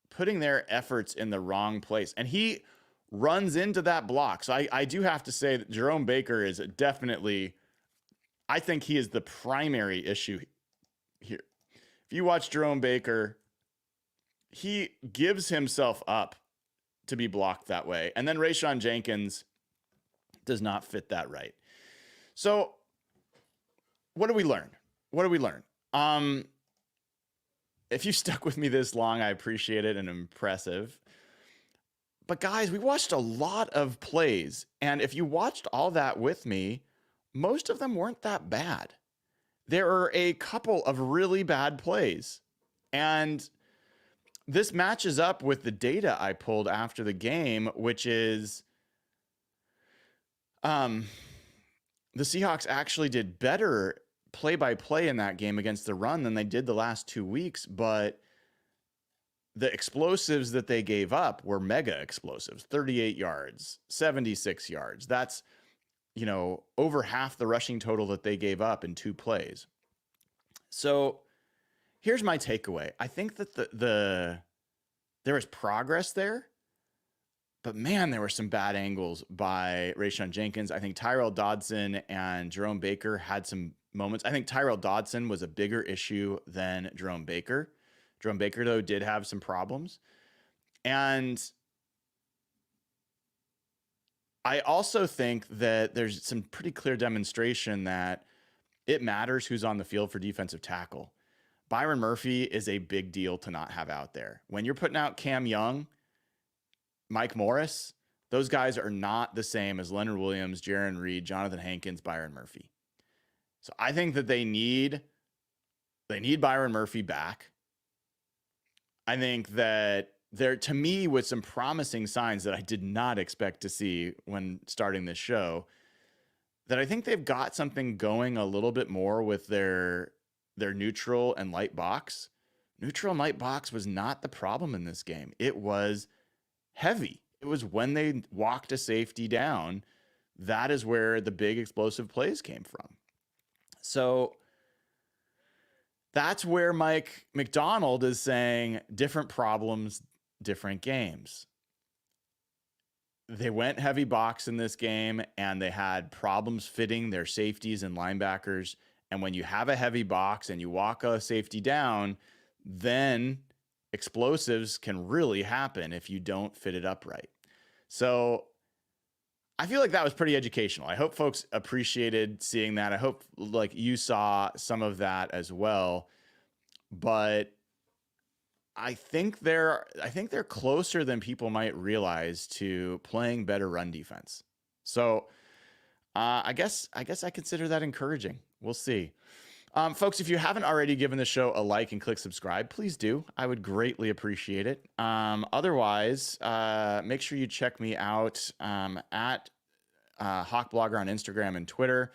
putting their efforts in the wrong place. And he runs into that block. So I do have to say that Jerome Baker is definitely, I think he is the primary issue here. If you watch Jerome Baker, he gives himself up to be blocked that way. And then Rayshawn Jenkins does not fit that right. So what do we learn? If you stuck with me this long, I appreciate it and impressive. But guys, we watched a lot of plays. And if you watched all that with me, most of them weren't that bad. There are a couple of really bad plays. And this matches up with the data I pulled after the game, which is the Seahawks actually did better play-by-play in that game against the run than they did the last 2 weeks, but the explosives that they gave up were mega explosives, 38 yards, 76 yards. That's, over half the rushing total that they gave up in 2 plays. So here's my takeaway. I think that there was progress there, but man, there were some bad angles by Rayshawn Jenkins. I think Tyrell Dodson and Jerome Baker had some moments. I think Tyrell Dodson was a bigger issue than Jerome Baker. Jerome Baker, though, did have some problems. And I also think that there's some pretty clear demonstration that it matters who's on the field for defensive tackle. Byron Murphy is a big deal to not have out there. When you're putting out Cam Young, Mike Morris, those guys are not the same as Leonard Williams, Jaron Reed, Jonathan Hankins, Byron Murphy. So I think that they need Byron Murphy back. I think that there, to me, with some promising signs that I did not expect to see when starting this show, that I think they've got something going a little bit more with their neutral and light box. Neutral and light box was not the problem in this game. It was heavy. It was when they walked a safety down. That is where the big explosive plays came from. So that's where Mike McDonald is saying different problems, different games. They went heavy box in this game and they had problems fitting their safeties and linebackers. And when you have a heavy box and you walk a safety down, then explosives can really happen if you don't fit it up right. So I feel like that was pretty educational. I hope folks appreciated seeing that. I hope like you saw some of that as well. But I think they're closer than people might realize to playing better run defense. So I guess I consider that encouraging. We'll see. Folks, if you haven't already given the show a like and click subscribe, please do. I would greatly appreciate it. Otherwise, make sure you check me out at Hawk Blogger on Instagram and Twitter.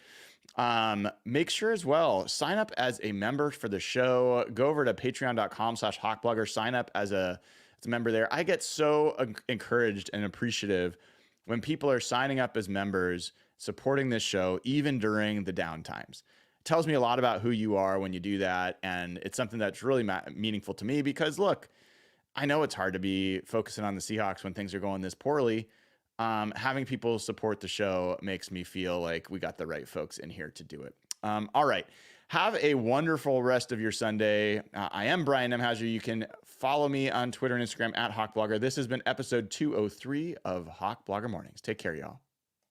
Make sure as well, sign up as a member for the show. Go over to patreon.com/hawkblogger, sign up as a member there. I get so encouraged and appreciative when people are signing up as members, supporting this show, even during the down times. It tells me a lot about who you are when you do that. And it's something that's really meaningful to me because look, I know it's hard to be focusing on the Seahawks when things are going this poorly. Having people support the show makes me feel like we got the right folks in here to do it. All right. Have a wonderful rest of your Sunday. I am Brian Nemhauser. You can follow me on Twitter and Instagram at Hawk Blogger. This has been episode 203 of Hawk Blogger Mornings. Take care, y'all.